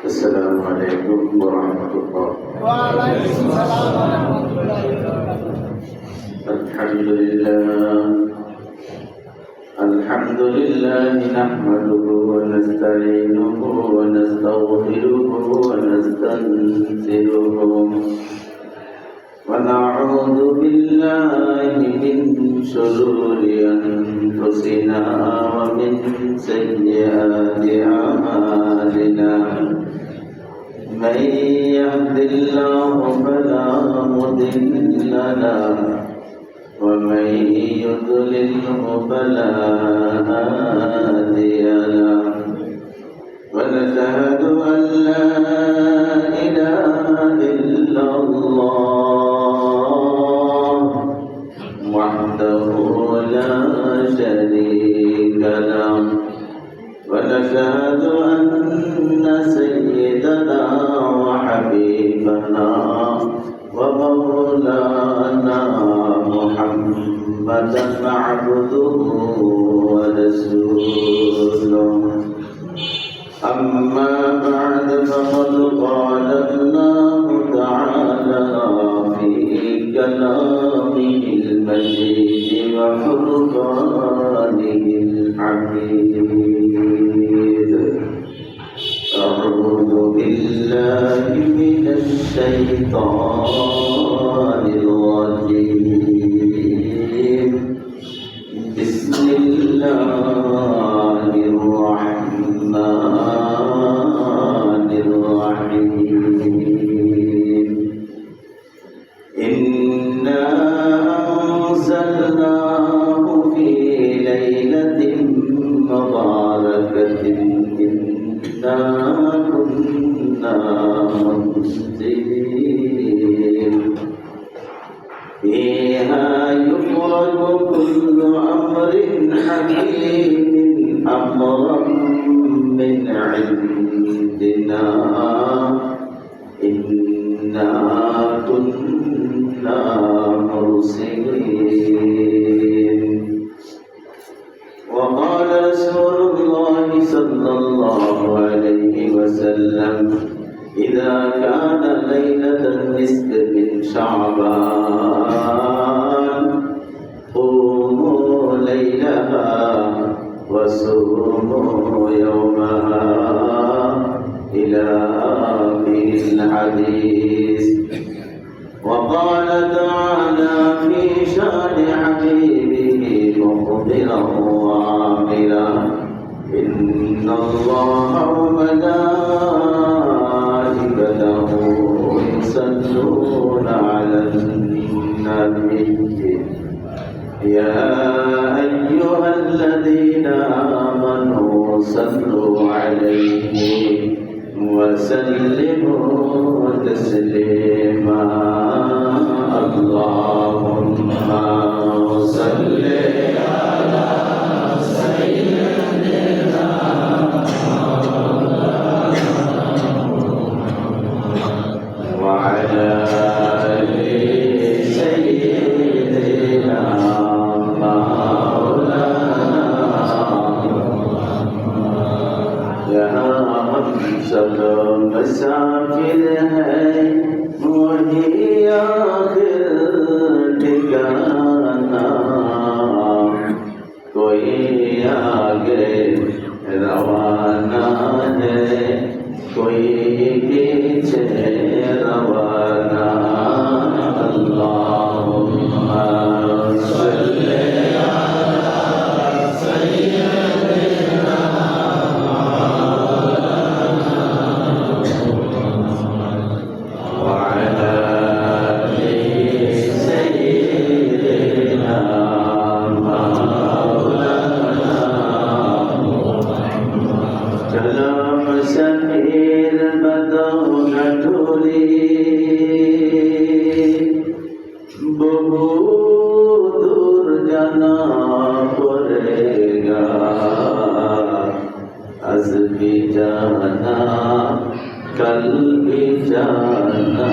السلام عليكم ورحمة الله. وعليكم السلام ورحمة الله وبركاته. الحمد لله نحمده ونستعينه ونستغفره ونستنزله ونعوذ بالله من شرور أنفسنا ومن سيئات أعمالنا. من يهد الله فلا مضل له ومن يضلله فلا هادي له. ونشهد أن لا إله إلا الله وحده لا شريك له. ونشهد أن سيدنا وحبيبنا ومولانا محمدا عبده ورسوله. أما بعد فقد قال الله تعالى في كلامه المجيد وفرقانه الحميد. أعوذ بالله من الشيطان الرجيم. بسم الله الرحمن الرحيم. إنا أنزلناه في ليلة مباركة إنا كنا منذرين فيها يفرق كل أمر حكيم أمرا من عندنا إنا كنا مرسلين. وقال رسول الله صلى الله عليه وسلم إذا كان ليلة النصف من شعبان قوموا ليلها وصوموا يومها إلى آخر الحديث. وقال تعالى في شان حبيبه مخبرا وعاملا إن الله وملائكته يصلون على النبي يا أيها الذين آمنوا صلوا عليه وسلموا تسليما. اللهم صل على سيدنا وعلى آل سيدنا सब मुसाफिर है वही आखिर ठिकाना कोई आगे रवाना है कोई पीछे रवाना अल्लाहुम्मा सल्ली कल भी जाना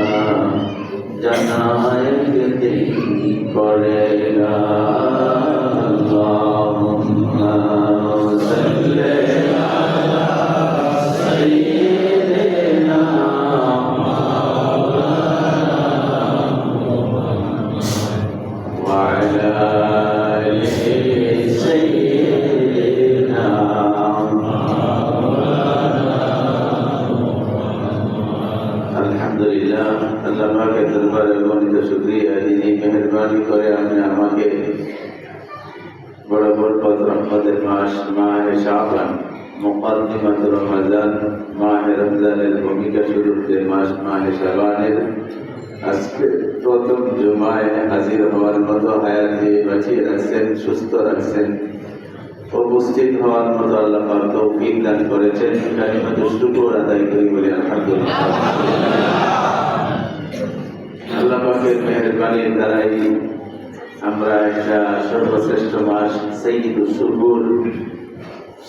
जाना एक दिन पड़ेगा अल्लाहुम्मा सल्ली अला सय्यिदिना व अला आलि सय्यिदिना अल्हम्दुलिल्लाह अल्लाह पाक के दरबारे अगणित शुक्रिया যিনি মেহেরবানি করে আপনি আমাকে বড় বরকত রহমতের মাস মাহে শাবান মুকদ্দিমাত রমজান মাহে রমজানের ভূমিকা শুরুর যে মাস মাহে শাবানের আজকে প্রথম জুমায় হাজির হওয়ার মতো হায়াত দিয়ে বাঁচিয়ে রাখছেন সুস্থ রাখছেন উপস্থিত হওয়ার মতো আল্লাহ পাক তৌফিক দান করেছেন কালিমাতুশ শুকর আদায় করি বলি আলহামদুলিল্লাহ আল্লাহ পাকের মেহেরবানির দ্বারাই আমরা একটা সর্বশ্রেষ্ঠ মাস সাইয়্যিদুশ শুকুর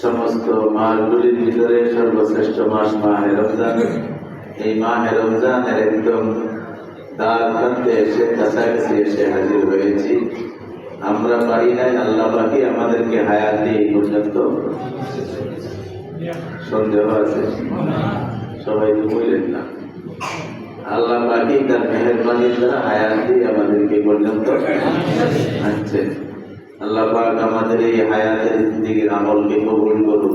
সমস্ত মাসগুলির ভিতরে সর্বশ্রেষ্ঠ মাস মাহে রমজান এই মাহে রমজানের একদম দ্বার প্রান্তে এসে কাছাকাছি এসে হাজির হয়েছি আমরা পারি নাই আল্লাহ পাকই আমাদেরকে হায়াত দিয়ে এই পর্যন্ত সন্দেহ আছে সবাই তো বললেন না আল্লাহ পাকই তার মেহেরবানির দ্বারা হায়াত দিয়ে আমাদেরকে পর্যন্ত আনছে আল্লাহ পাক আমাদের এই হায়াতের জিন্দেগির আমলকে কবুল করুন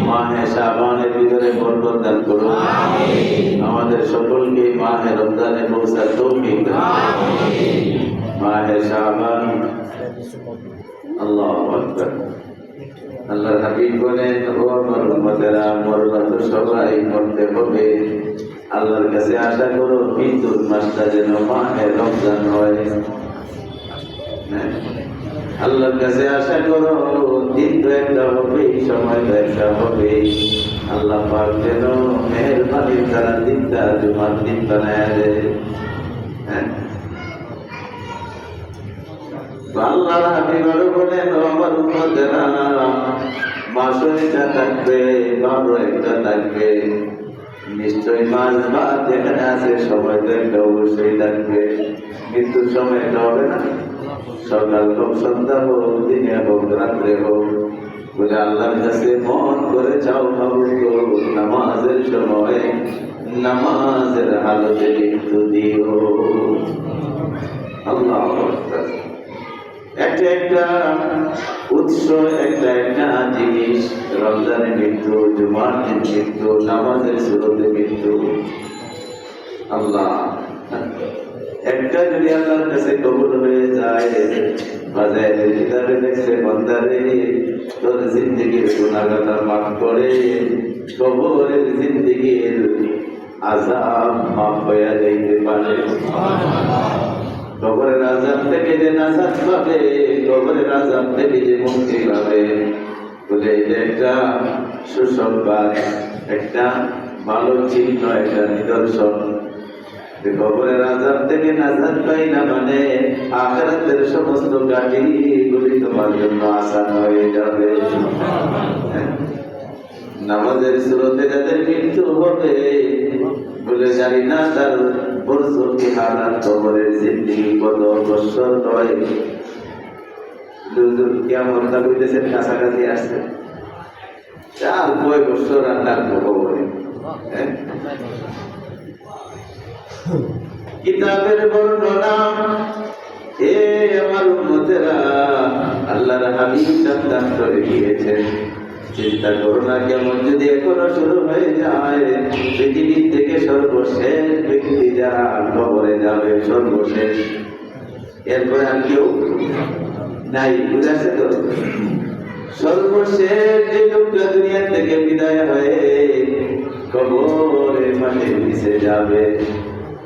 মাহে শাবানের ভিতরে বরকত দান করুন আমাদের সকলকে মাহে রমজানে পৌঁছার তৌফিক দান মাহে শাবান আল্লাহু আকবার আল্লাহর হাবিব বলেন ও আমার উম্মতেরা মরবা তো সবাই মরতে হবে আল্লাহর কাছে আশা করো মৃত্যুর মাসটা যেন মাহে রমজান হয় আল্লাহর কাছে আশা করো দিন তো একটা হবে সময় তো একটা হবে আল্লাহ পাক যেন মেহেরবানির দ্বারা দিনটা জুমার দিন বানায় দেয় আল্লাহর হাবিব বলেন আমার উম্মতেরা মাসও একটা থাকবে বারো একটা থাকবে নিশ্চয় মাস বাদ যেখানে আছে সময় তো একটা অবশ্যই থাকবে মৃত্যুর সময় একটা হবে না সকাল হোক সন্ধ্যা হোক দিনে হোক রাত্রে হোক বলে আল্লাহর কাছে মন করে চাও নামাজের সময় নামাজের হালতে মৃত্যু দিও আল্লাহ একটা একটা উৎস একটা একটা জিনিস রমজানে মৃত্যু জুমার দিন মৃত্যু নামাজের সুরতে মৃত্যু আল্লাহ একটা যদি আল্লাহর কাছে কবুল হয়ে যায় বাজারে কিতাবে দেখছে বান্দারে তোর জিন্দেগির গুনাহগার মাফ করে কবরের জিন্দেগির আযাব মাফ হয়ে যাইতে পারে কবরের আযাব থেকে যে নাজাত পাবে কবরের আযাব থেকে যে মুক্তি পাবে বলে এটা একটা সুসংবাদ একটা ভালো চিহ্ন একটা নিদর্শন কবরের আযাব থেকে নাজাত পাই না মানে আখিরাতের সমস্ত গাড়িগুলি তোমার জন্য আসান হয়ে যাবে নামাজের সুরতে যাদের মৃত্যু হবে বলে জানি না তার বর্ষকে হারার কবরের জিন্দেগি কত বছর নয় কেমন তা বুঝতেছেন কাছাকাছি আসছে চার কয় বছর আর থাকবো কবরে কিতাবের বর্ণনা এ আমার উম্মতেরা আল্লাহর হাবিব দান করে দিয়েছেন চিন্তা করো না, কেমন যদি এখনো শুরু হয়ে যায়, পৃথিবীর থেকে সর্বশেষ ব্যক্তি যারা কবরে যাবে, সর্বশেষ, এরপরে আর কেউ নাই। বুঝাচ্ছে তো? সর্বশেষ যে লোকটা দুনিয়া থেকে বিদায় হয়ে কবরের মাঠে মিশে যাবে,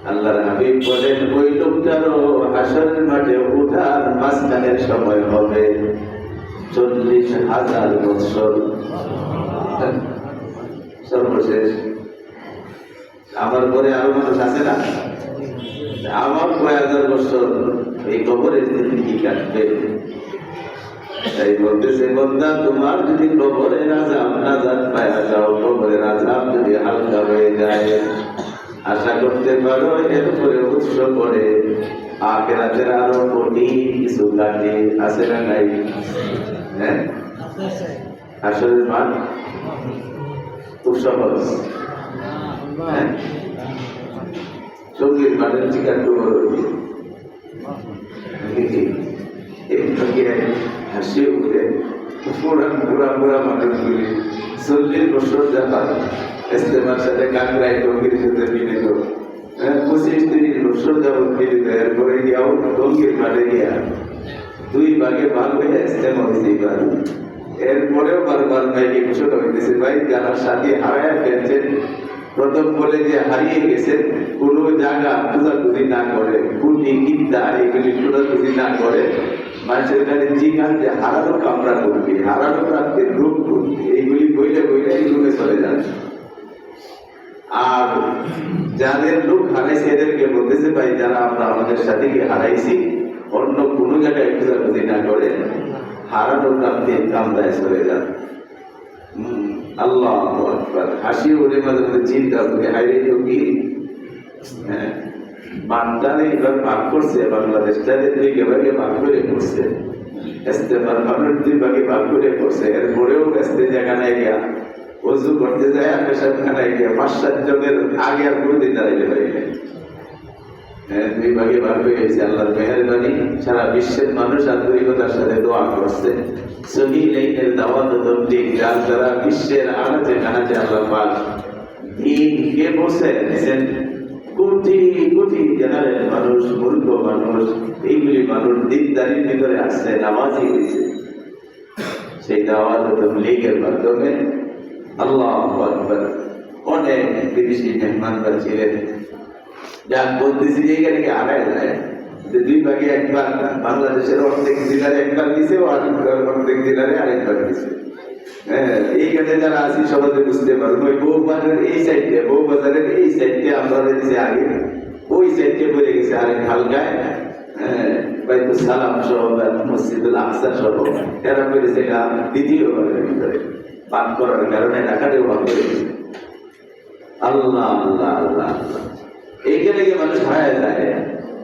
আল্লাহর হাবিব বলেন ওই লোকটারও হাসরের মাঠে উঠার মাঝখানের সময় হবে 40,000 বছর। সর্বশেষ। আমার পরে আরো মানুষ আছে না? আমার কয়েক হাজার বছর এই কবরের জিন্দগি কাটবে। তাই বলতেছে, বন্দা তোমার যদি কবরের আযাব নাজাত পাওয়া যাও, কবরের আযাব যদি হালকা হয়ে যায়, আশা করতে পারো এরপরে উৎস করে আখিরাতের আরো কঠিন কিছু কাটে। আছে না নাই? হ্যাঁ, আসলে মান খুব সহজ। হ্যাঁ, সঙ্গীত মাঠের চিকার হাসি উঠে পুরা মানুষগুলি 40 বছর যাবার ইস্তেমার সাথে কাকরাই টঙ্গির সাথে মিলে গো 25-30 বছর যাবত মিলিত। এরপরে গিয়াও টঙ্গির মাঠে গিয়া 2 ভাগে ভাগ হয়ে ইস্তেমা হয়েছে। এবার এরপরেও বারবার ভাইকে ছোট হইতেছে, ভাই যারা সাথে হারায় ফেলছেন, প্রথম বলে যে হারিয়ে গেছেন, কোনো জায়গা খোঁজাখুঁজি না করে, কুটি কিদ্দা এগুলি খোঁজাখুঁজি না করে, মানুষের কাছে জিজ্ঞান যে হারানো কামরা করবি, হারানো প্রাপ্তির রূপ করবি, এইগুলি বইলে বইলে এই রূপে চলে যান। আর যাদের লোক হারাইছে এদেরকে বলতেছে, ভাই যারা আমরা আমাদের সাথে হারাইছি, অন্য কোনো জায়গায় খোঁজাখুঁজি না করে হারানো প্রাপ্তির কামরায় চলে যান। আল্লাহ আকবার। হাসি ওরে মাঝে মাঝে চিন্তা করে, হাইরে তো কি বান্দারে এবার ভাগ করছে, বাংলাদেশটারে 2 ভাগে ভাগ করে করছে, ইস্তেমার মানুষ 2 ভাগে ভাগ করে করছে। এরপরেও ব্যস্ত জায়গা নাই গিয়া ওযু করতে যায়, পেশাবখানায় গিয়া 5-7 জনের আগে আর কোনোদিন দাঁড়াইতে পারি না। 2 ভাগে ভাগ হয়ে গেছে। আল্লাহর মেহেরবানি, সারা বিশ্বের মানুষ আন্তরিকতার সাথে দোয়া করছে। সহিহ লাইনের দাওয়াত ও তাবলীগ, যার দ্বারা বিশ্বের আনাচে কানাচে আল্লাহ পাক দ্বীনকে পৌঁছে দিয়েছেন। কোটি কোটি জেনারেল মানুষ, মূর্খ মানুষ, এইগুলি মানুষ দিনদারির ভিতরে আসছে, নামাজি হয়েছে। সেই দাওয়াত ও তাবলীগের মাধ্যমে আল্লাহু আকবার। অনেক বিদেশি মেহমানরা ছিলেন, যা বলতেছি যে এখানে কি আগায় যায়, 2 ভাগে একবার বাংলাদেশের অর্ধেক জেলারে একবার দিছে, অর্ধেক জেলারে আরেকবার দিছে। এইখানে যারা আছি সমাজে বুঝতে পারবো, ওই বউবাজারের এই সাইডে, বউবাজারের এই সাইডে আমরা দিছে আগে, ওই সাইডে পড়ে গেছে আরেক হালকায় বাইতুল সালাম সহ, মসজিদুল আকসা সহ, এরা পড়েছে দ্বিতীয়বারের ভিতরে পান করার কারণে ঢাকাতেও ভাগ করে গেছে। আল্লাহ আল্লাহ আল্লাহ। এইখানে গিয়ে মানুষ হারায় যায়,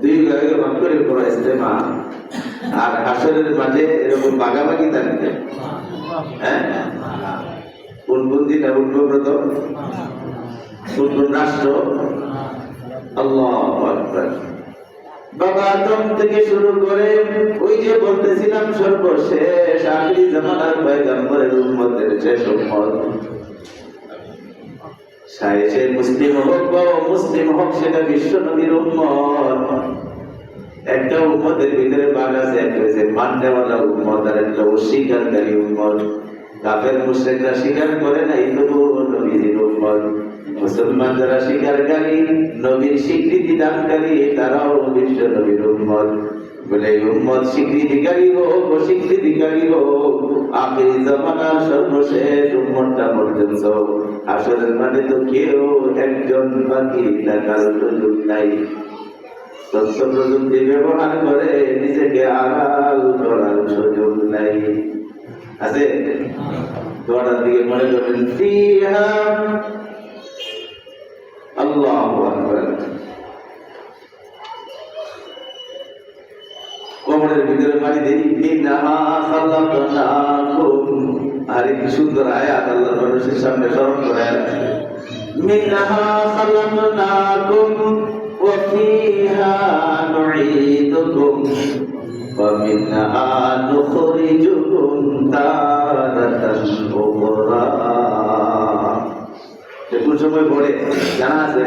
2 ভাগে ভাগ করে করা ইস্তেমা। আর হাসরের মাঝে এরকম বাগাবাগি থাকবে। হ্যাঁ, কোন কোন দিন উদ্ভব্রত, কোন কোন রাষ্ট্র। আল্লাহু আকবার। বাবা আদম থেকে শুরু করে ওই যে বলতেছিলাম সর্বশেষ আখিরি জামানার পয়গম্বরের উম্মতের শেষ উম্মত, সে মুসলিম হোক বা মুসলিম হোক, সেটা বিশ্ব নবীর উম্মত। একটা উম্মতের ভিতরে ভাগ আছে, একটা হচ্ছে মাননেওয়ালা উম্মত, আর একটা অস্বীকারী উম্মত। কাফের মুশরিকরা স্বীকার করে না, এই তো নবীর উম্মত। মুসলমান যারা স্বীকারকারী, নবীর স্বীকৃতি দানকারী, তারাও বিশ্ব নবীর উম্মত। বলে এই উম্মত স্বীকৃতিকারী হোক, অস্বীকৃতিকারী হোক, আখিরি জামানার সর্বশেষ উম্মতটা পর্যন্ত হাসরের মাঠে তো কেউ একজন বাকি থাকার সুযোগ নাই। তথ্য প্রযুক্তি ব্যবহার করে নিজেকে আড়াল করার সুযোগ নাই। আছে দোয়াটার দিকে মনে করবেন, ফিহা আল্লাহু আকবার। কবরের ভিতরে পানি দেই, মিনহা খালাকনাকুম। আরে কি সুন্দর আয়াত আল্লাহর মানুষের সামনে স্মরণ করেন। মিনহা খালাকনাকুম ওয়া ফিহা নুঈদুকুম ومنها نخرجكم تارة أخرى কোন সময় পড়ে জানা আছে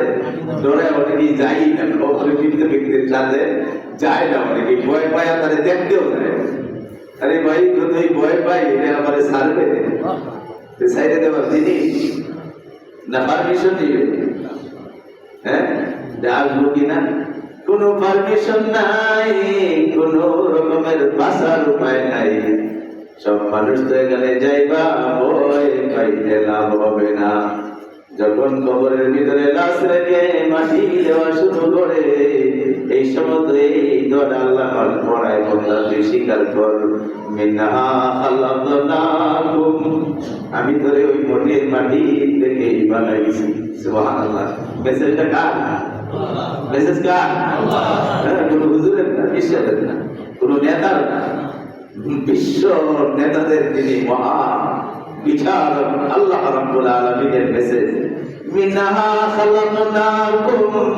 ডরে অনেকেই যাই না অপরিচিত ব্যক্তির সাথে যায় না অনেকেই ভয় পায় তাদের দেখতেও যায় আরে ভাই যতই ভয় পাই এটা আমার সারবে সাইডে দেওয়ার জিনিস না পারমিশন দিবে হ্যাঁ আসবো কিনা কোনো পারমিশন নাই কোনো রকমের বাঁচার উপায় নাই সব মানুষ তো এখানে যাইবা ভয় পাইতে লাভ হবে না যখন কবরের ভিতরে লাশ রেখে মাটি দেওয়া শুরু করে এই সময় তো এই দোয়া আল্লাহ পড়ায় বন্ধা তুই স্বীকার কর মিনহা খালাকনাকুম আমি তোরে ওই মটির মাটি থেকে বানাইছি সুবহানাল্লাহ মেসেজটা কার মেসেজ কার আল্লাহ কোনো হুজুরের না বিশ্বের না কোনো নেতার না বিশ্ব নেতাদের তিনি মহা বিচারক আল্লাহ রাব্বুল আলামিনের মেসেজ মিনহা খালাকনাকুম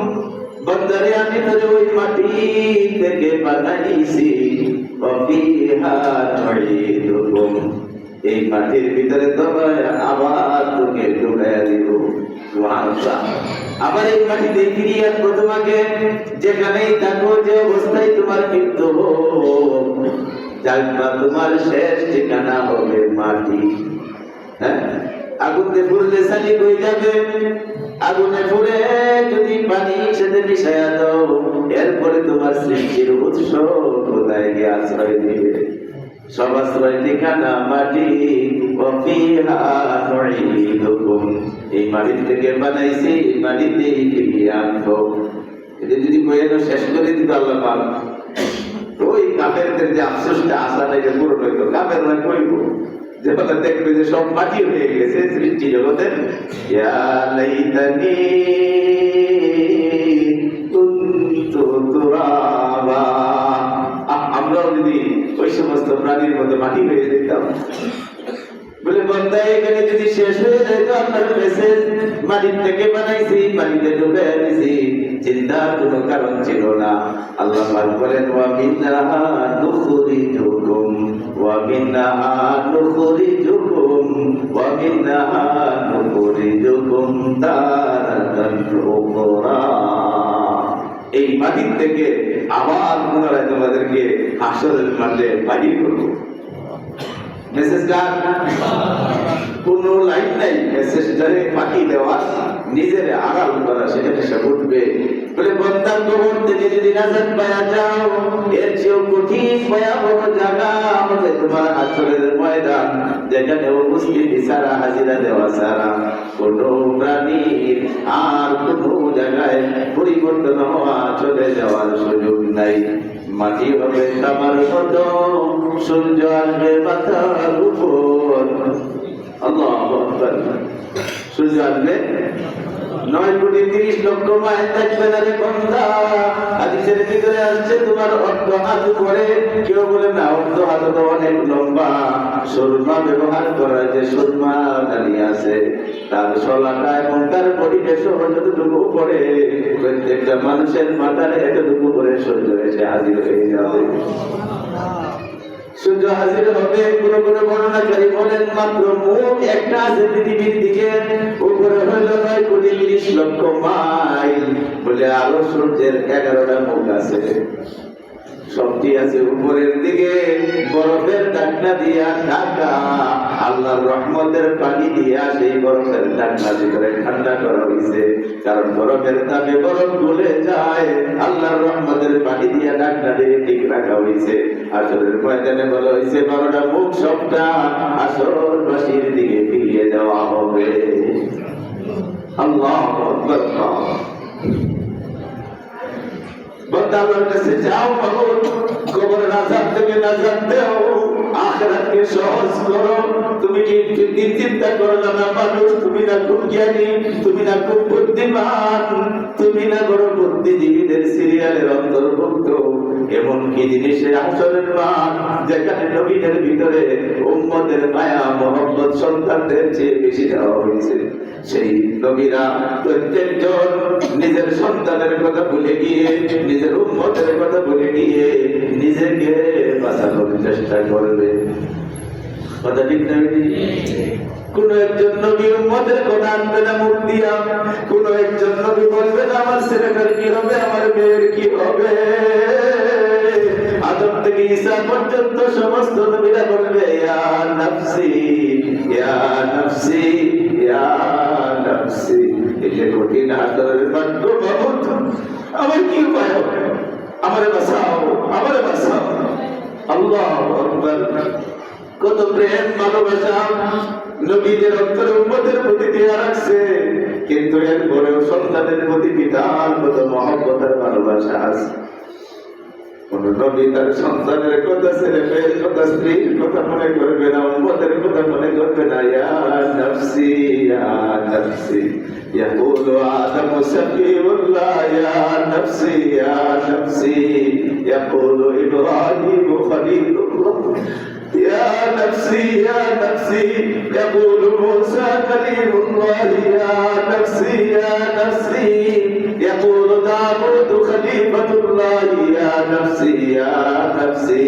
বন্দরে আমি তোরে ওই মাটি থেকে বানাইছি ওয়া ফিহা নুঈদুকুম এই মাটির ভিতরে তোমার আবার তোকে ঢুকাইয়া দিব সুবহানাল্লাহ আবার এই মাটিতে ফিরিয়ে আনবো তোমাকে যেখানেই থাকো যে অবস্থায় তোমার মৃত্যু হোক জানবা তোমার শেষ ঠিকানা হবে মাটি হ্যাঁ আগুনে পুড়লে সালি হয়ে যাবে আগুনে পুড়ে যদি পানি সাথে মিশাইয়া দাও এরপরে তোমার সৃষ্টির উৎস কোথায় গিয়ে আশ্রয় দিবে সব আশ্রয় ঠিকানা মাটি ওয়া ফিহা নুঈদুকুম এই মাটি থেকে বানাইছি মাটিতেই ফিরিয়ে আনবো এটা যদি কইলো শেষ করে দিত আল্লাহ পাক ওই কাফেরদের যে আফসোসটা আশাটা এটা পূরণ হইতো কাফেররা কইব যে বলে দেখবে যে সব মাটি হয়ে গেছে সৃষ্টি জগতের ইয়া লাইতানি কুনতু তুরাবা আমরাও যদি ওই সমস্ত প্রাণীর মতো মাটি হয়ে যেতাম বলে বন্দা এখানে যদি শেষ হয়ে যেত আপনার মেসেজ মাটির থেকে বানাইছি মাটিতে ঢুকাইয়া দিছি চিন্তার কোনো কারণ ছিল না আল্লাহ পাক বলেন ওয়া মিনহা নুখরিজুকুম ওয়া মিনহা নুখরিজুকুম ওয়া মিনহা নুখরিজুকুম তারাতান উখরা এই মাটির থেকে আবার পুনরায় তোমাদেরকে হাসরের মাঠে বাহির করব মেসেজ কার কোনো লাইন নাই মেসেজটারে ফাঁকি দেওয়া নিজের আড়াল করা সেখানে সে উঠবে বলে বন্দার কবর থেকে যদি নাজাত পাওয়া যাও এর চেয়েও কঠিন ভয়াবহ জায়গা আমাদের তোমার হাসরের ময়দান যেখানে উপস্থিতি ছাড়া হাজিরা দেওয়া ছাড়া কোনো প্রাণীর আর কোনো জায়গায় পরিবর্তন হওয়া চলে যাওয়ার সুযোগ নাই মাটি হবে তামার মতো সূর্য আসবে মাথার উপর আল্লাহু আকবার সূর্য আসবে 9,30,00,000 মাইল থাকবে না রে বান্দা হাদিসের ভিতরে আসছে তোমার অর্ধ হাত করে কেউ বলে না অর্ধ হাত তো অনেক লম্বা সুরমা ব্যবহার করা যে সুরমা দানি আছে তার শলাটা এবং তার পরিবেশ যতটুকু পড়ে প্রত্যেকটা মানুষের মাথার এতটুকু করে সূর্য এসে হাজির হয়ে যাবে সূর্য হাজির হবে কোনো কোনো বর্ণনাকারী বলেন মাত্র মুখ একটা আছে পৃথিবীর দিকে উপরে হইল 9,30,00,000 মাইল বলে আলো সূর্যের 11টা মুখ আছে সবটি আছে উপরের দিকে বরফের ঢাকনা দিয়া ঢাকা আল্লাহর রহমতের পানি দিয়া সেই বরফের ঢাকনা ভিতরে ঠান্ডা করা হয়েছে কারণ বরফের তাপে বরফ গলে যায় আল্লাহর রহমতের পানি দিয়া ঢাকনা দিয়ে ঠিক রাখা হয়েছে আসরের ময়দানে বলা হয়েছে 12টা মুখ সবটা আসরবাসীর দিকে ফিরিয়ে দেওয়া হবে আল্লাহু আকবার বন্দা আল্লাহর কাছে যাও মাবুদ কবরের আযাব থেকে নাজাত দাও আখিরাতকে সহজ করো তুমি কি দিন চিন্তা করো না মানুষ তুমি না খুব জ্ঞানী তুমি না খুব বুদ্ধিমান তুমি না বড় বুদ্ধিজীবীদের সিরিয়ালের অন্তর্ভুক্ত এমন কি জিনিসের আসরের মাঠ যেখানে নবীদের ভিতরে উম্মতের মায়া মহব্বত সন্তানদের চেয়ে বেশি দেওয়া হয়েছে সেই নবীরা প্রত্যেকজন নিজের সন্তানের কথা ভুলে গিয়ে নিজের উম্মতের কথা ভুলে গিয়ে নিজেকে বাঁচানোর চেষ্টা করবে। কথা ঠিক না? কোন একজন নবী উম্মতের কথা আনবে না মুখ দিয়া, কোন একজন নবী বলবে না আমার ছেলেটার কি হবে, আমার মেয়ের কি হবে। আদম থেকে ঈসা পর্যন্ত সমস্ত নবীরা বলবে ইয়া নাফসি ইয়া নাফসি ইয়া নাফসি। এই যে কঠিন হাসরের বাক্য, মাবুদ আমার কি উপায় হবে, আমারে বাঁচাও, আমারে বাঁচাও। আল্লাহু আকবার। কত প্রেম ভালোবাসা নবীদের অন্তরে উম্মতের প্রতি দেয়া রাখছে, কিন্তু এরপরেও সন্তানের প্রতি পিতার কত মহব্বত আর ভালোবাসা আছে। কোন নবী তার সন্তানের কথা, ছেলে মেয়ের কথা, স্ত্রীর কথা মনে করবে না, উম্মতের কথা মনে করবে না। ইয়া নাফসি ইয়া নাফসি ইয়াকুলু আদমু সাফিউল্লাহ, ইয়া নাফসি ইয়া নাফসি ইয়াকুলু ইব্রাহিমু খলিলুল্লাহ, ইয়া নাফসি ইয়া নাফসি ইয়াকুলু মুসা কালিমুল্লাহ, ইয়া নাফসি ইয়া নাফসি ইয়াকুলু দাউদ খলিফাতুল্লাহ, ইয়া নাফসি ইয়া নাফসি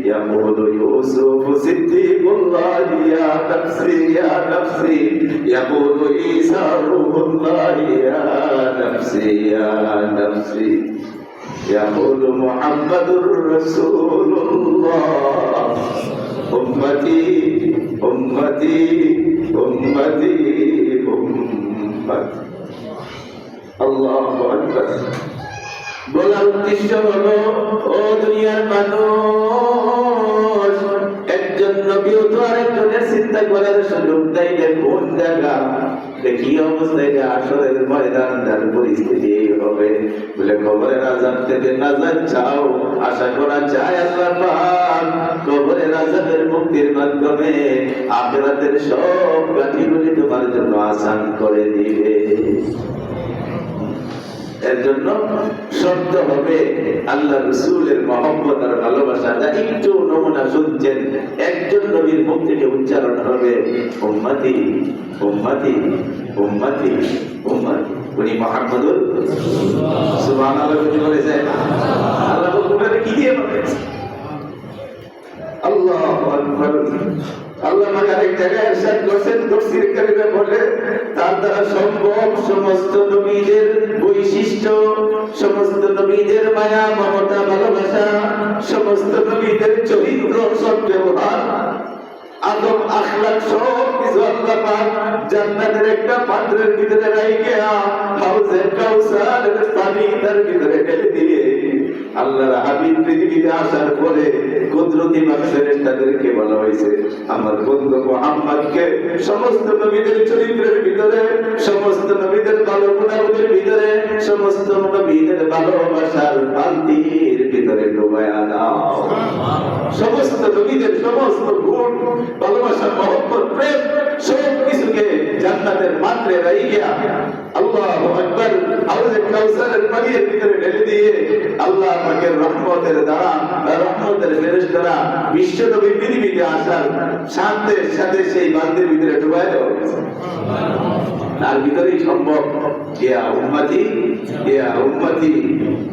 ইয়াকুলু ইউসুফ সিদ্দিকুল্লাহ, ইয়া নাফসি ইয়া নাফসি ইয়াকুলু ঈসা রূহুল্লাহ, ইয়া নাফসি ইয়া নাফসি ইয়াকুলু মুহাম্মাদুর রাসূলুল্লাহ, উম্মতি উম্মতি উম্মতি উম্মতি। আল্লাহু আকবার। বলার উদ্দেশ্য হলো, ও দুনিয়ার মানুষ, একজন নবীও তো আরেকজনের চিন্তা করার সুযোগ দেয় যে কোন জায়গা কি অবস্থায় যে আসরের ময়দান তার পরিস্থিতি হবে। বলে কবরের আযাব থেকে নাজাত চাও, আশা করা যায় আল্লাহ পাক কবরের আযাবের মুক্তির মাধ্যমে আখিরাতের সব গাঠিগুলি তোমার জন্য আসান করে দিবে। এর জন্য শব্দ হবে আল্লাহ রাসূলের মহব্বত আর ভালোবাসা। যা একটু নমুনা শুনছেন, একজন নবীর মুখ থেকে উচ্চারণ হবে উম্মতি উম্মতি উম্মতি উম্মতি। উনি মুহাম্মদুর রাসূলুল্লাহ। সুবহানাল্লাহ বলেছেন। আল্লাহ বলতে কি দিয়ে বলেন? আল্লাহু আকবার। আল্লাহ পাক আরেক জায়গায় ইরশাদ করেছেন, তাফসীর কারিমে বলে তার দ্বারা সম্ভব সমস্ত নবীদের বৈশিষ্ট্য, সমস্ত নবীদের মায়া মমতা ভালোবাসা, সমস্ত নবীদের চরিত্র সব ব্যবহার আদব আখলাক সব কিছু আল্লাহ পাক জান্নাতের একটা পাত্রের ভিতরে রাখিয়া হাউজে কাউসারের পানি তার ভিতরে ঢেলে দিয়ে আল্লাহর হাবিব পৃথিবীতে আসার পরে কুদরতি মাকসাদের তাদেরকে বলা হয়েছে আমার বন্ধু মুহাম্মদকে সমস্ত নবীদের চরিত্রের ভিতরে, সমস্ত নবীদের ভালো গুণাবলীর ভিতরে, সমস্ত নবীদের ভালোবাসার বালতির ভিতরে ডুবায়া দাও। সমস্ত নবীদের সমস্ত গুণ, ভালোবাসা, মহব্বত, প্রেম সব কিছুকে জান্নাতের পাত্রে রাখিয়া আল্লাহু আকবার হাউজে কাউসারের পানির ভিতরে ঢেলে দিয়ে আল্লাহ পাকের রহমতের দ্বারা, রহমতের ফেরেশতারা বিশ্ব নবী পৃথিবীতে আসার সাথে সাথে সেই বালতির ভিতরে ডুবায় দেওয়া হয়েছে। তার ভিতরেই সম্ভব ইয়া উম্মতি ইয়া উম্মতি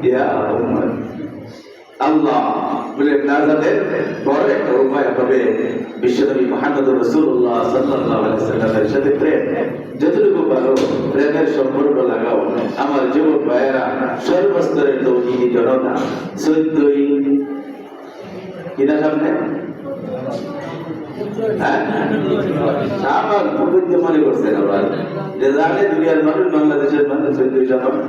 ইয়া উম্মতি। আল্লাহ বলে নাজাতের বড় একটা উপায় হবে বিশ্বনবী মুহাম্মদুর রাসূলুল্লাহ সাল্লাল্লাহু আলাইহি ওয়াসাল্লামের সাথে প্রেম। যতটুকু পারো প্রেমের সম্পর্ক লাগাও। আমার যুবক ভাইয়েরা, সর্বস্তরের তৌহিদি জনতা 14ই কিনা সামনে আমার পবিত্র মনে করছেন আবার যে জানে দুনিয়ার মানুষ, বাংলাদেশের মানুষ 14ই সামনে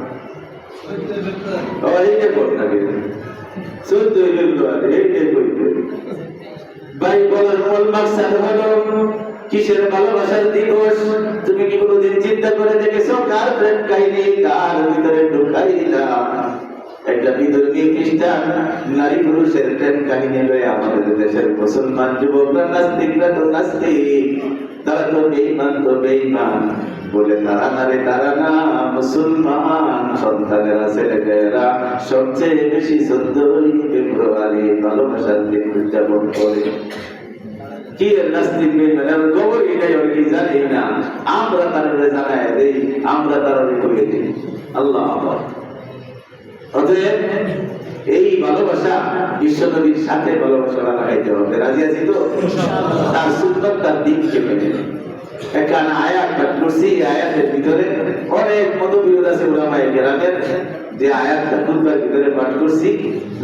এইটা করতে হবে 14ই ফেব্রুয়ারি। এইটাই করতে ভাই বলার মূল মাকসাদ হলো কিসের ভালোবাসার দিবস। তুমি কি কোনোদিন চিন্তা করে দেখেছো কার প্রেম কাহিনী কার ভিতরে ঢুকাইলা? একটা বিধর্মী খ্রিস্টান নারী পুরুষের প্রেম কাহিনী লয়ে আমাদের দেশের মুসলমান যুবকরা নাস্তিকরা তো নাস্তিক, তারা তো বেঈমান তো বেঈমান বলে তারা না রে, তারা না মুসলমান সন্তানেরা ছেলেমেয়েরা সবচেয়ে বেশি 14ই ফেব্রুয়ারি ভালোবাসার দিন উদযাপন করে। কি নাস্তিক বেঈমান খবর এটাই আর কি জানি না, আমরা তারা জানায় দেই, আমরা তারা করে দিই। আল্লাহ অতএব এই ভালোবাসা বিশ্বনবীর সাথে ভালোবাসা লাগাইতে হবে। রাজি আছি তো? তার সুন্নাত তার দিনকে মেনে এখানে আয়াত বা কুরসি আয়াতের ভিতরে অনেক মতবিরোধ আছে উলামায়ে কেরামের, যে আয়াতটা খুতবার ভিতরে পাঠ করছি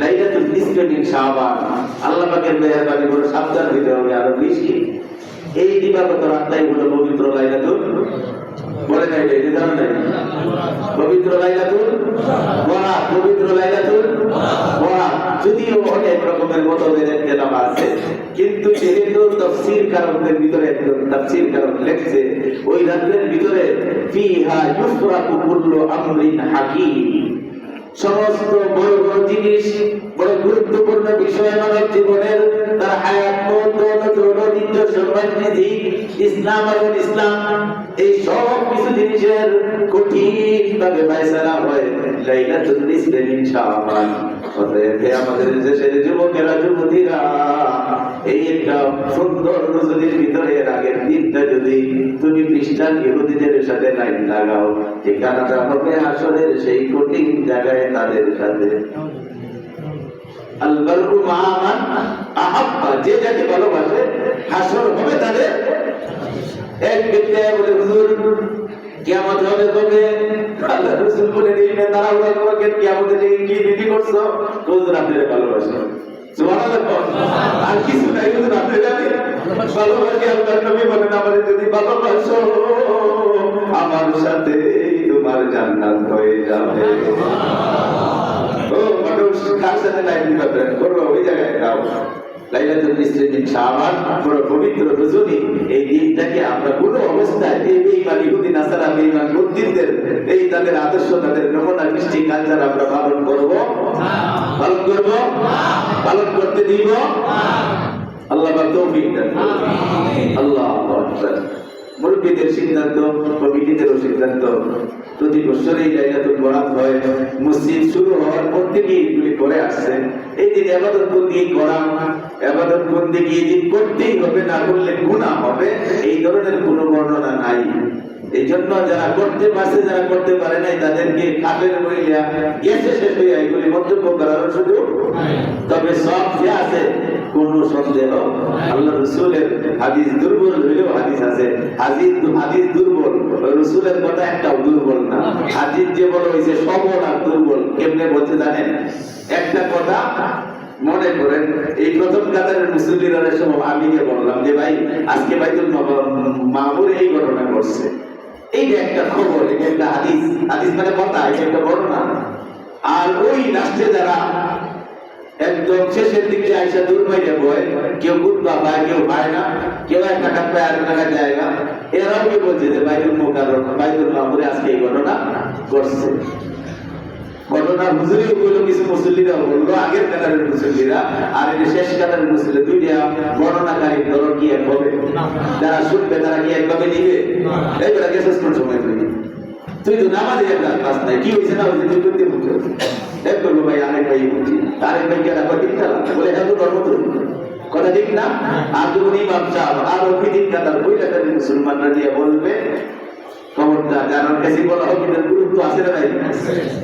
লাইলাতুল নিসফি মিন শাবান, আল্লাহ পাকের মেহেরবানি বড় সাবধান হইতে হবে আরো বেশি। এই দিবাগত রাতটাই হলো পবিত্র লাইলাতুল, বলে নাই এটা জানা নাই, পবিত্র লাইলাতুল বরাত, পবিত্র লাইলাতুল বরাত। যদিও অনেক রকমের মতভেদের কেতাব আছে, কিন্তু যেহেতু তাফসীর কারকদের ভিতরে একজন তাফসীর কারক লিখছে ওই রাতের ভিতরে ফিহা ইউফরাকু কুল্লু আমরিন হাকীম, সমস্ত বড় বড় জিনিস, বড় গুরুত্বপূর্ণ বিষয় মানব জীবনের, তার হায়াত মত ঐতিহ্য সমৃদ্ধি ইসলাম আর ইসলাম, এই সব কিছু জিনিসের কঠিন ভাবে ফয়সালা হয় লাইলাতুল নিসফি মিন শাবান। অতএব আমাদের দেশের যুবকেরা যুবতীরা এই একটা সুন্দর রজনীর ভিতরে আগের দিনটা যদি তুমি খ্রিস্টান ইহুদিদের সাথে লাইন লাগাও, ঠিকানাটা হবে আসরের সেই কঠিন জায়গায় তাদের সাথে। আল বাররু মা মান আহাব্বা, যে যাকে ভালোবাসে হাসর হবে তাদের। এক ব্যক্তি বলে হুজুর কিয়ামত হবে কবে? আল্লাহ রাসূল বলে দিলেন তাড়াহুড়া করে কেন কিয়ামতের দিন কি বিধি করছো? হুজুর আপনারে ভালোবাসি। সুবহানাল্লাহ। আর কিছু নাই হুজুর, আপনি জানেন ভালোবাসি। আল্লাহর নবী বলেন আমারে যদি ভালোবাসো আমার সাথে তোমার জান্নাত হয়ে যাবে। ও মানুষ কার সাথে লাইন দিবেন করো ওই জায়গায় যাও। লাইলাতুল নিসফি মিন শাবান বড় পবিত্র রজনী, এই দিনটাকে আমরা কোনো অবস্থায় এই বেঈমান ইহুদি নাসারা বেঈমান মুদ্দিনদের এই তাদের আদর্শ তাদের নমুনা কৃষ্টি কালচার আমরা পালন করব, পালন করব, পালন করতে দিব। আল্লাহ পাক তৌফিক দান করুন। আল্লাহু আকবার। মুরব্বিদের সিদ্ধান্ত, কমিটিদেরও সিদ্ধান্ত, প্রতি বছরই লাইলাতুল বরাত হয়। মসজিদ শুরু হওয়ার পর থেকে এগুলি করে আসছে। এই দিন ইবাদত বন্দেগী করা, ইবাদত বন্দেগী এই দিন করতেই হবে, না করলে গুনাহ হবে, এই ধরনের কোনো বর্ণনা নাই। এই জন্য যারা করতে পারছে, যারা করতে পারে নাই তাদেরকে কাফের বইলা গেছে শেষ হইয়া এগুলি মন্তব্য করার সুযোগ। তবে সব যে আছে কোন সন্দেহ, আল্লাহ রাসূলের হাদিস দুর্বল হইলেও হাদিস আছে, হাদিস দুর্বল, রাসূলের কথা একটাও দুর্বল না। হাদিস যে বড় হইছে সবল আর দুর্বল কেমনে বলতে জানেন? একটা কথা মনে করেন, এই প্রথম কাতারের মুসল্লিরা সময় আমি বললাম যে ভাই আজকে বাইতুল মামুরে এই ঘটনা ঘটছে, এইটা একটা খবর, এটা একটা হাদিস, হাদিস মানে কথা, এটা একটা বর্ণনা। আর ওই লাস্টে যারা একদম শেষের দিকে আইসা দূর মাইরে বয়, কেউ কুতবা পায়, কেউ পায় না, কেউ এক টাকা পায় আর টাকা জায়গা, এরাও কি বলছে যে বাইতুল মুকাররম বাইতুল মামুরে আজকে এই ঘটনা ঘটছে। ঘটনা হুজুরি বলল, কিছু মুসল্লিরা বললো, আগের কাতারের মুসল্লিরা আর এই শেষ কাতারের মুসল্লি, দুইটা বর্ণনাকারীর দল কি এক হবে? যারা শুনবে তারা কি একভাবে নিবে? এইবার গেছে কোন সময় তুই তো নামাজে একটা ক্লাস নাই, কি হয়েছে না হয়েছে তুই করতে বলতে এক করবো ভাই, আরেক ভাই বলছি, আরেক ভাই কেনা ঠিকঠাক বলে এত ধর্ম তো কথা ঠিক না। আর যখন ইমাম সাহেব আর অভিদিন কাতার ওই কাতারের মুসলমানরা দিয়ে বলবে খবরদার, জানার কাছে বলা হবে এটার গুরুত্ব আছে না নাই?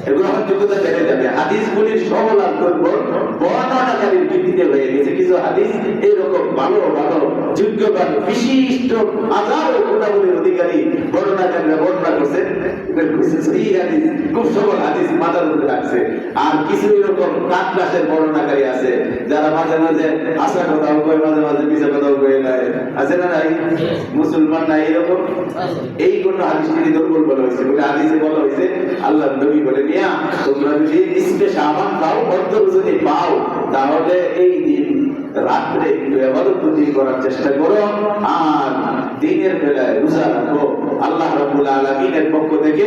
এগুলো যোগ্যতা বেড়ে যাবে। হাদিসগুলির সবল আর দুর্বল বর্ণনাকারীর ভিত্তিতে হয়ে গেছে। কিছু হাদিস এইরকম ভালো ভালো যোগ্যবান বিশিষ্ট হাজার গুণাবলীর অধিকারী বর্ণনাকারীরা বর্ণনা করছেন, এই হাদিস খুব সবল হাদিস মাথার উপরে রাখছে। আর কিছু এরকম কাঠ ক্লাসের বর্ণনাকারী আছে যারা মাঝে মাঝে আসা কথাও কয়, মাঝে মাঝে মিছা কথাও কয়ে নেয়, আছে না নাই? মুসলমান নাই এরকম? এই কোন হাদিসটি দুর্বল বলা হয়েছে বলে হাদিসে বলা হয়েছে আল্লাহর নবী বলে, মিয়া তোমরা যদি নিসফে শাবান পাও, অর্ধ যদি পাও, তাহলে এই দিন রাত্রে একটু ইবাদত বন্দেগী করার চেষ্টা করো, আর দিনের বেলায় রোজা রাখো। আল্লাহ রাব্বুল আলামিনের পক্ষ থেকে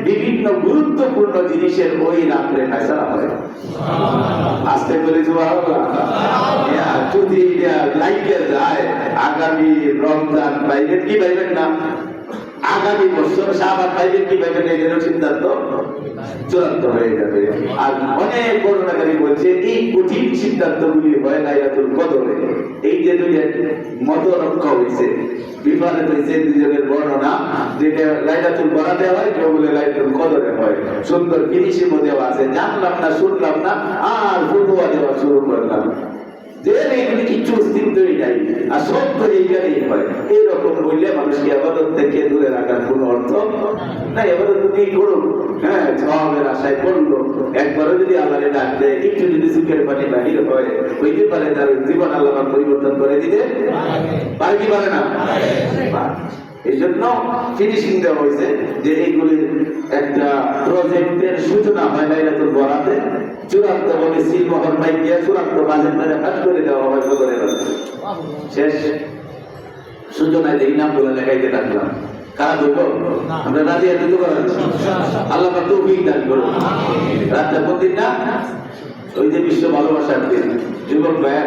বিভিন্ন গুরুত্বপূর্ণ জিনিসের ওই রাত্রে ফয়সালা হয়। সুবহানাল্লাহ। আস্তে করে সুবহানাল্লাহ। যদি লাইকে যায় আগামী রমজান পাইবেন কি পাইবেন না, আগামী বছর শাবান পাইবেন কি পাইবেন, এর সিদ্ধান্ত চূড়ান্ত হয়ে যাবে। আর অনেক বর্ণনাকারী বলছে এই কঠিন সিদ্ধান্তগুলি হয় লাইলাতুল কদরে। এই যে দুইটা মত রক্ষা হয়েছে, বিপরীত হয়েছে দুজনের বর্ণনা, যেটা লাইলাতুল বরাতে হয়, কেউ বলে লাইলাতুল কদরে হয়। সুন্দর ফিনিশিং দেওয়া আছে, জানলাম না শুনলাম না আর ফতুয়া দেওয়া শুরু করলাম যে এগুলি কিছু অস্তিত্বই নাই আর সব তো এইখানেই হয়। এইরকম বললে মানুষকে আবাদত থেকে দূরে রাখার কোনো অর্থ নাই। আবাদত তুমি করুক, হ্যাঁ, সবের আশায় করলো, একবারও যদি আল্লাহরে ডাক দেয়, একটু যদি সুখের পানি বাহির হয়, হইতে পারে তার জীবন আল্লাহ পরিবর্তন করে দিতে পারে কি পারে না? এই জন্য ফিনিশিং দেওয়া হয়েছে যে এইগুলির একটা প্রজেক্টের সূচনা হয় লাইলাতুল বরাতে, চূড়ান্ত ভাবে সিলমোহর মাইকিয়া চূড়ান্ত বাজেট মেরে কাজ করে দেওয়া হয় বদরের শেষ সূচনায় এই নামগুলো লেখাইতে থাকলাম। খারাপ হইব? আমরা রাজি আছি তো করার আল্লাহ পাক তৌফিক দান করুন। রাতটা কোন দিন না? ওই যে বিশ্ব ভালোবাসার দিন। যুবক ভাইয়া,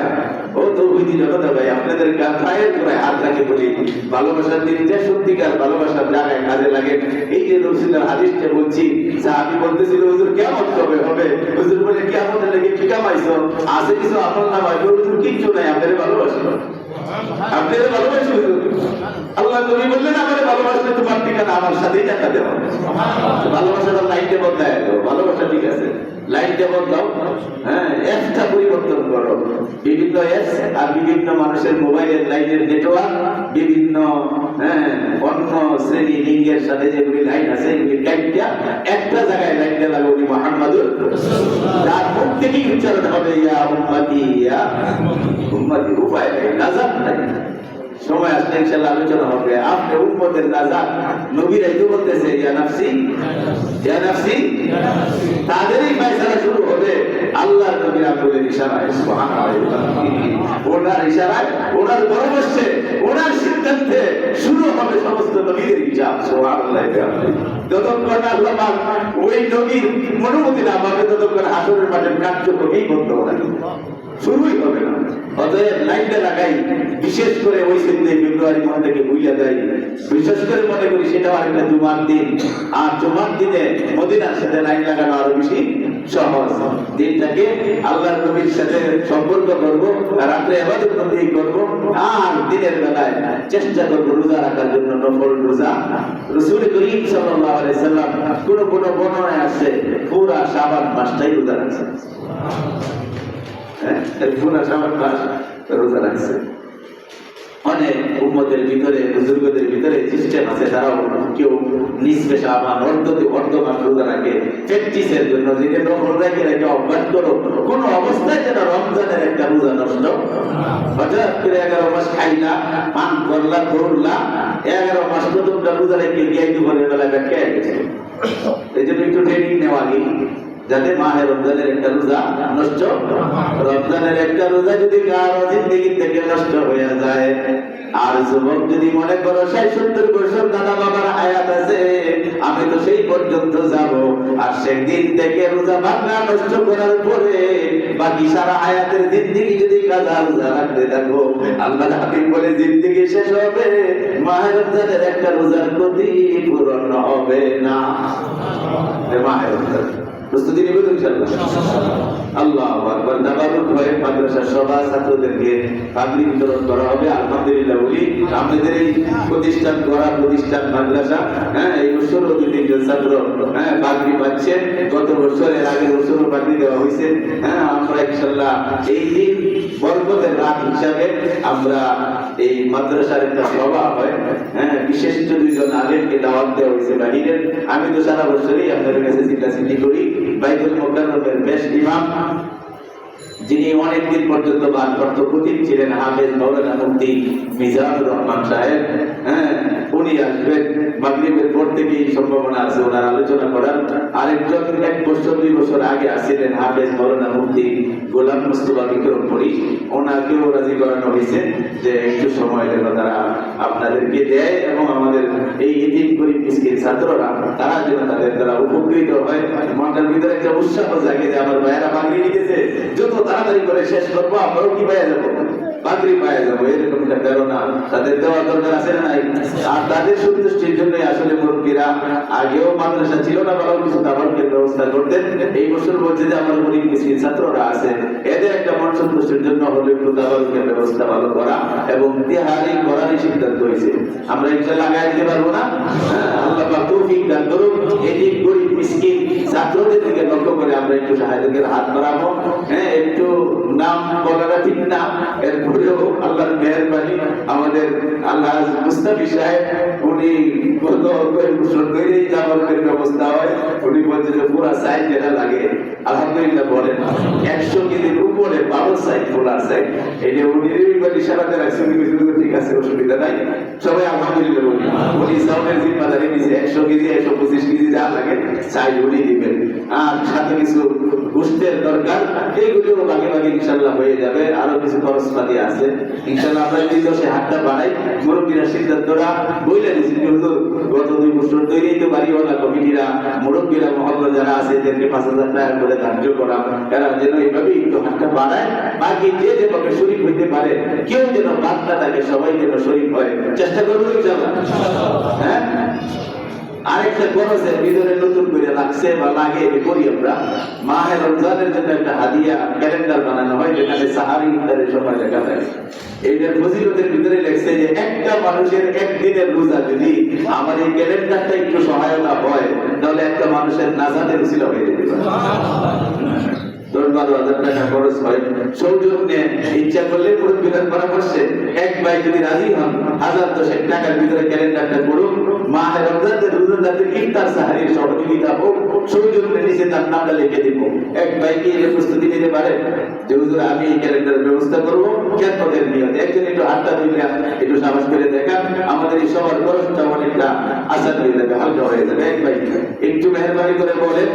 ও তৌহিদি জনতা ভাই, আপনাদের গায়ে করে হাত রাখে বলি, ভালোবাসার দিনটা সত্যিকার ভালোবাসার জায়গায় কাজে লাগে। এই যে রসুলের হাদিসটা বলছি, সাহাবী বলতেছিল হুজুর কিয়ামত কবে হবে? হুজুর বলে কিয়ামতের লাগি কি কামাইছো? আছে কিছু আমল নামায়, হুজুর কিচ্ছু নাই, আপনাদের ভালোবাসলো, আপনাদের ভালোবাসি হুজুর। আল্লাহ নবী বললেন আমাদের ভালোবাসলে তোমার ঠিকানা আমার সাথেই টাকা দেওয়া। ভালোবাসার লাইনটা বদলায় দাও, ভালোবাসা ঠিক আছে, লাইনটা বদলাও, হ্যাঁ, অ্যাপটা পরিবর্তন করো। বিভিন্ন অ্যাপ আর বিভিন্ন মানুষের মোবাইলের লাইনের নেটওয়ার্ক, বিভিন্ন অন্য শ্রেণী লিঙ্গের সাথে যেগুলি লাইন আছে এগুলি কাইটা একটা জায়গায় লাইনটা লাগাও, মুহাম্মাদুর রাসূলুল্লাহ, যার মুখ থেকেই উচ্চারণ হবে ইয়া উম্মতি ইয়া উম্মতি। উপায় নেই, নাজাত নাই। সময় আসলে ইনশাআল্লাহ আলোচনা হবে। আপনি উম্মতের নাজাত, নবীরাই তো বলতেছে ইয়া নাফসি ইয়া নাফসি, তাদেরই ফয়সালা শুরু হবে আল্লাহর নবীর আব্দুলের ইশারায়, সুবহানাল্লাহ। ওনার ইশারায়, ওনার পরামর্শে, ওনার সিদ্ধান্তে শুরু হবে সমস্ত নবীদের হিসাব, সুবহানাল্লাহ। যতক্ষণ আল্লাহ পাক ওই নবীর অনুমতি না পাবে ততক্ষণ হাসরের মাঠে কার্যক্রমই বন্ধ হবে, শুরুই হবে না। অতএব লাইনটা লাগাই, বিশেষ করে ওই ফেব্রুয়ারি মাস থেকে বুঝা যায়, বিশেষ করে মনে করি সেটাও আরেকটা জুমার দিন, আর জুমার দিনে মদিনার সাথে লাইন লাগানো আরো বেশি সহজ। দিনটাকে আল্লাহর নবীর সাথে সম্পর্ক করবো, রাত্রে ইবাদত বন্দেগী করবো, আর দিনের বেলায় চেষ্টা করবো রোজা রাখার জন্য, নফল রোজা। রাসূল করিম সাল্লাল্লাহু আলাইহি সাল্লাম কোন বর্ণনায় আছে পুরা শাবান মাসটাই রোজা রাখছেন, পুরা শাবান মাস রোজা রাখছে। অনেক উম্মতের ভিতরে, বুজুর্গদের ভিতরে সিস্টেম আছে, তারাও কেউ নিসবে শাবান অর্ধ মাস রোজা রাখে প্র্যাকটিসের জন্য, যেটা নফল রেখে রেখে অভ্যাস করো, কোন অবস্থায় যেন রমজানের একটা রোজা নষ্ট। হঠাৎ করে 11 মাস খাইলা, পান করলা, করলা, 11 মাস প্রথমটা রোজা রেখে গিয়ে দুপুরের বেলা ব্যাখ্যা গেছে। এই জন্য একটু ট্রেনিং নেওয়া আগে, যাতে মাহে রমজানের একটা রোজা নষ্ট, রমজানের একটা রোজা যদি কারো জিন্দেগি থেকে নষ্ট হয়ে যায়, আর যুবক যদি মনে করো 60-70 বছর দাদা বাবার হায়াত আছে, আমি তো সেই পর্যন্ত যাব, আর সেদিন থেকে রোজা ভাঙা নষ্ট করার পরে বাকি সারা হায়াতের জিন্দেগি যদি কাজা রোজা রাখতে থাকো, আল্লাহ হাবিব বলে জিন্দেগি শেষ হবে, মাহে রমজানের একটা রোজার ক্ষতি পূরণ হবে না। মাহে রমজান প্রস্তুতি নিবে তো ইনশাআল্লাহ। আল্লাহু আকবার। তাবারুক হয়ে মাদ্রাসার সবার ছাত্রদেরকে পাগড়ি বিতরণ করা হবে। আলহামদুলিল্লাহ বলি, আমাদের এই প্রতিষ্ঠান করা প্রতিষ্ঠান মাদ্রাসা, এই বছরও 2-3 ছাত্র পাগড়ি পাচ্ছে। গত বছরের আগের বছরও পাগড়ি দেওয়া হয়েছে। আমরা ইনশাআল্লাহ এই দিন বরকতের রাত হিসাবে আমরা এই মাদ্রাসার একটা সভা হয়, বিশেষ 2জন আলেমকে দাওয়াত দেওয়া হয়েছে বাহিরের। আমি তো সারা বছরই আপনাদের কাছে চিন্তা করি, বাইতুল মুকাররমের বেশ ইমাম, যিনি অনেকদিন পর্যন্ত ভারপ্রাপ্ত খতিব ছিলেন, হাফেজ মাওলানা মুফতি মিজানুর রহমান সাহেব, উনি আসবেন মাগরিবের পর থেকেই সম্ভাবনা আছে ওনার আলোচনা করার। আরেকজন 1 বছর 2 বছর আগে আসছিলেন হাফেজ মাওলানা মুফতি গোলাম মুস্তাফা বিক্রমপুরী, ওনাকেও রাজি করানো হয়েছে যে একটু সময় যেন তারা আপনাদেরকে দেয় এবং আমাদের এই এতিম গরিব মিসকিন ছাত্ররা তারা যেন তাদের দ্বারা উপকৃত হয়। মনটার ভিতরে একটা উৎসাহ জাগে যে আমার ভাইয়েরা পাগড়ি নিতেছে, যত তাড়াতাড়ি করে শেষ করবো আমরাও কি পাইয়া যাবো, পাগড়ি পাইয়া যাবো, এরকম একটা প্রেরণা তাদের দেওয়া দরকার আছে না নাই? আর তাদের সন্তুষ্টির জন্য আসলে মুরব্বীরা, আগেও মাদ্রাসা ছিল না, ভালো কিছু তাবারকের ব্যবস্থা করতেন। এই বছর বলছে যে আমার গরিব মিসকিন ছাত্ররা আছে, এদের একটা মন সন্তুষ্টির জন্য হলে একটু তাবারকের ব্যবস্থা ভালো করা এবং তেহারি করারই সিদ্ধান্ত হয়েছে। আমরা ইনশাআল্লাহ আগায় দিতে পারবো না? আল্লাহ পাক তৌফিক দান করুন। এই গরিব মিসকিন ছাত্রদের দিকে লক্ষ্য করে আমরা একটু সাহায্যের হাত বাড়াবো। হ্যাঁ, একটু নাম বলাটা ঠিক না, এরপরেও আল্লাহর মেহেরবানি আমাদের আল্লাহ মুস্তাফি সাহেব উনি গত কয়েক বছর ধরেই জামাতের ব্যবস্থা হয়। উনি বলছে যে পুরা সাইজ যেটা লাগে আলহামদুলিল্লাহ বলেন 100 কেজির উপরে 12 সাইজ ফুলার সাইজ এই যে উনি ইশারাতে রাখছেন, ঠিক আছে অসুবিধা নাই, সবাই আলহামদুলিল্লাহ বলি। উনি সাউন্ডের জিম্মাদারি নিয়েছে 100 কেজি 125 কেজি যা লাগে সাইজ উনি দিবেন, আর সাথে কিছু গোষ্ঠের দরকার এইগুলিও ভাগে ভাগে ইনশাল্লাহ হয়ে যাবে। আরো কিছু খরচপাতি আছে ইনশাল্লাহ। আমরা যদি সে হাতটা বাড়াই, মুরব্বীরা সিদ্ধান্তরা বইলে দিচ্ছি হুজুর গত 2 বছর তৈরি তো বাড়িওয়ালা কমিটিরা মুরব্বীরা মহল্লা যারা আছে এদেরকে 5000 টাকা করে ধার্য করা, এরা যেন এইভাবে একটু হাতটা বাড়ায়, বাকি যে যেভাবে শরীক হইতে পারে কেউ যেন বাদ না থাকে, সবাই যেন শরীক হয়, চেষ্টা করবো ইনশাল্লাহ। হ্যাঁ, আরেকটা খরচের ভিতরে নতুন করে লাগছে বা লাগে এটা করি আমরা, মাহে রমজানের জন্য একটা হাদিয়া ক্যালেন্ডার বানানো হয় যেখানে সাহারি ইফতারের সময় লেখা থাকে। এইটার ফজিলতের ভিতরে লেখছে যে একটা মানুষের একদিনের রোজা যদি আমার এই ক্যালেন্ডারটা একটু সহায়তা হয় তাহলে একটা মানুষের নাজাতের উসিলা হয়ে যেতে পারে। 10-12 হাজার টাকা খরচ হয় সৌজন্যে, ইচ্ছা করলে পুরো বিধান করা করছে এক ভাই যদি রাজি হন 1000-10 টাকার ভিতরে ক্যালেন্ডারটা করুন, মাহে রমজানের রোজাদারদের ইফতার সাহারির সহযোগিতা হোক, সৌজন্যে নিচে তার নামটা লিখে দিব। এক ভাই কি এর প্রস্তুতি নিতে পারে যে হুজুর আমি এই ক্যালেন্ডারের ব্যবস্থা করবো খেদমতের নিয়তে? একজন একটু হাতটা দিলে একটু সাহস করে দেখান, আমাদের এই সবার খরচটা অনেকটা আসান হয়ে যাবে, হালকা হয়ে যাবে। এক ভাই একটু মেহরবানি করে বলেন।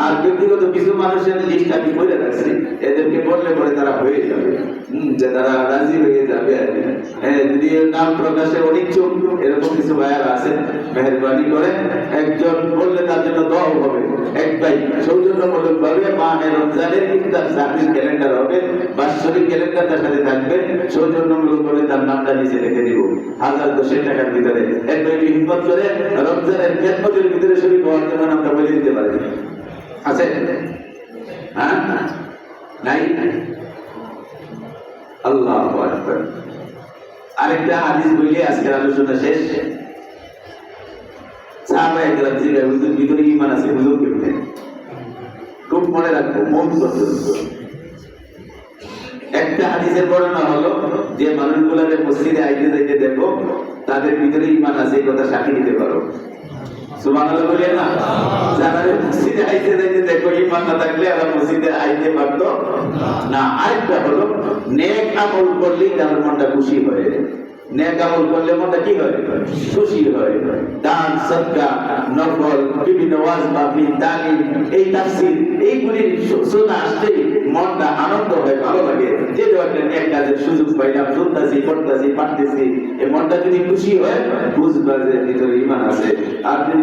আর ব্যক্তিগত কিছু মানুষের লিস্ট আমি বলে রাখছি, এদেরকে বললে পরে তারা হয়ে যাবে, যে তারা রাজি হয়ে যাবে। যদি নাম প্রকাশে অনিচ্ছুক এরকম কিছু ভাইয়ার আছেন, মেহরবানি করে একজন বললে তার জন্য দোয়া হবে। এক ভাই সৌজন্যমূলক ভাবে মাহে রমজানের ইফতার সাহারির ক্যালেন্ডার হবে, বাৎসরিক ক্যালেন্ডারটার সাথে থাকবে, সৌজন্যমূলক ভাবে তার নামটা নিচে লিখে দিব 1000-10 টাকার ভিতরে। এক ভাই হিম্মত করে রমজানের খেদমতের ভিতরে শরীক হওয়ার জন্য নামটা বলে দিতে পারে, আছে? হ্যাঁ, নাই? আল্লাহু আকবার। আরেকটা হাদিস বলি আজকের আলোচনা শেষ। সাহাবায়ে কেরাম জিজ্ঞাসা হুজুর ভিতরে ঈমান আছে, হুজুর কেমনে? খুব মনে রাখবো, মন পর্যন্ত। একটা হাদিসের বর্ণনা হলো যে মানুষগুলোকে মসজিদে আইতে যাইতে দেখো তাদের ভিতরে ঈমান আছে, এই কথা সাক্ষী দিতে পারো। সুবহানাল্লাহ বলে না, যারা মসজিদে আইতে যাইতে দেখো ঈমান না থাকলে আর মসজিদে আইতে পারতো না। আরেকটা হলো নেক আমল করলে তার মনটা খুশি হয়। নেক আমল করলে মনটা কি হয়? খুশি হয়। দান, সদকা, নফল, বিভিন্ন ওয়াজ মাহফিল, তালিম, এই তাফসীর এইগুলির শোনা আসলেই মনটা আনন্দ হয়, ভালো লাগে। যে একটা নেক কাজের সুযোগ পাইলাম, শুনতেছি, পড়তেছি, পাঠতেছি, এই মনটা যদি খুশি হয় বুঝবা যে ভিতরে ঈমান আছে। আর যদি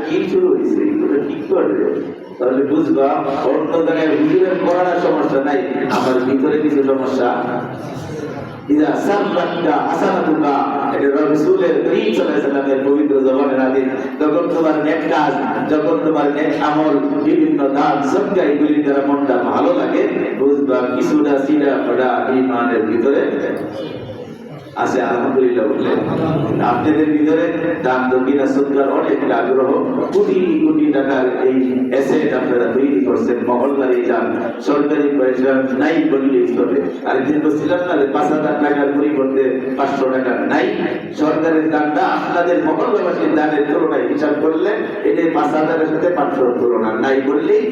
কি শুরু হয়েছে এগুলো ঠিক করে তাহলে বুঝবা অন্য জায়গায় হুজুরের করার সমস্যা নাই, আমার ভিতরে কিছু সমস্যা। ইদা সাররাকা হাসানাতুকা, এটা রাসূলের করিম সাল্লাল্লাহু আলাইহি ওয়াসাল্লামের পবিত্র জবানের হাদিস। যখন তোমার নেক কাজ, যখন তোমার নেক আমল, বিভিন্ন দান সদকা এগুলি দ্বারা মনটা ভালো লাগে, বুঝবা কিছুটা সিধা পড়া ঈমানের ভিতরে আছে। আলহামদুলিল্লাহ বললেন। আপনাদের ভিতরে দান দক্ষিণা সদকার অনেক আগ্রহ, কোটি কোটি টাকার এই অ্যাসেট আপনারা তৈরি করছেন। মহল্লার এই দান সরকারি পয়সা নাই বললেই চলে। আরেকদিন বলছিলাম না যে 5000 টাকার পরিবর্তে 500 টাকা নাই। সরকারের দানটা আপনাদের মহল্লাবাসীর দানের তুলনায় হিসাব করলে এটা 5000-এর সাথে 500 তুলনা নাই বললেই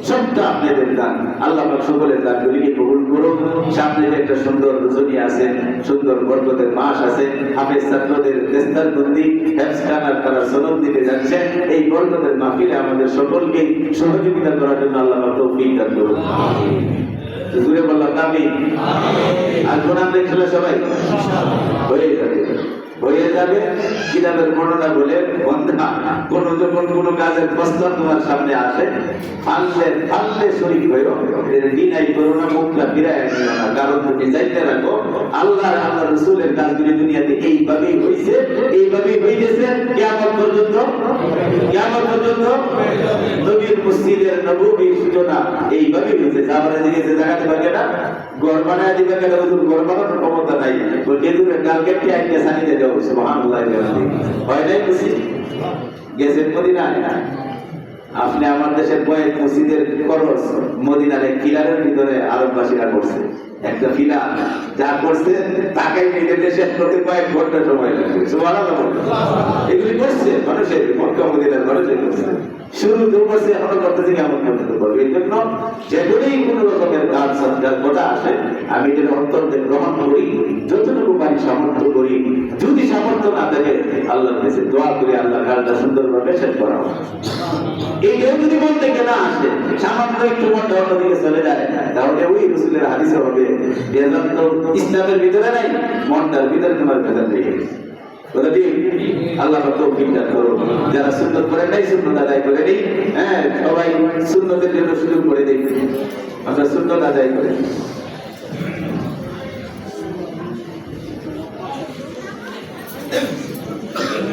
সবটা আপনাদের দান। আল্লাহ পাক সকলের দানগুলিকে কবুল করুন। সামনে একটা সুন্দর রজনী আছে, সুন্দর বরকতের মাস আছে, হাফেজ ছাত্রদের দেস্তারবন্দি হেফজখানার তারা সনদ দিতে যাচ্ছে। এই বরকতের মাহফিলে আমাদের সকলকে সহযোগিতা করার জন্য আল্লাহ পাক তৌফিক দান করুন। জোরে বললাম আমিন। আর কোরআন দেখলে সবাই হয়ে যাবে। কিতাবের বর্ণনা বলে বন্ধা যখন কোন কাজের প্রস্তাব তোমার সামনে আসে, ফাললে শরীক হইও, ডিনাই করো না, মুখটা ফিরায় নিও না। কারণ তুমি চাইতে রাখো আল্লাহ রাসূলের কাজগুলি দুনিয়াতে এইভাবেই হইছে, এইভাবেই হইতেছে কিয়ামত পর্যন্ত। কিয়ামত পর্যন্ত নবীর মসজিদের নববীর সূচনা এইভাবেই হইছে। আমরা জিজ্ঞেসে দেখাতে পারবে না, ঘর বানায় দিবে কেন? ঘর বানানোর ক্ষমতা নাই। কালকে আইনে সানিতে যাও, সুবহানাল্লাহ। হয় নাই খুশি গেছেন মদিনায়? আপনি আমার দেশের কয়েক মসজিদের খরচ মদিনার এক পিলারের ভিতরে আরববাসীরা করছে। একটা পিলার যা করছে তাকে নিজেদের শেষ করতে কয়েক ঘন্টা সময় লাগবে। সুবহানাল্লাহ। এগুলি করছে মানুষের, মক্কা মদিনার মানুষের করছে, শুরু তো করছে, এখনো করতেছে, কেমন পর্যন্ত করবে। এই জন্য যেগুলোই কোন রকমের কাজ সজ্জার কথা আসে আমি যেন অন্তর্দে গ্রহণ করি, যতটুকু পারি সামর্থ্য করি। যদি সামর্থ্য না থাকে আল্লাহর কাছে দোয়া করে আল্লাহ কাজটা সুন্দরভাবে শেষ করা হয়। এই কেউ যদি মন থেকে না আসে, সামান্য একটু মনটা অন্যদিকে চলে যায়, তাহলে ওই রাসূলের হাদিসে হবে বেজান তো ইসলামের ভিতরে নাই, মনটার ভিতরে তোমার বেজান লেগে গেছে। কথা ঠিক? আল্লাহ তৌফিক দান করুন। যারা সুন্নাত করে নাই সুন্নাত আদায় করে নেই। হ্যাঁ, সবাই সুন্নতের জন্য সুযোগ করে দিই, আমরা সুন্নাত আদায় করি।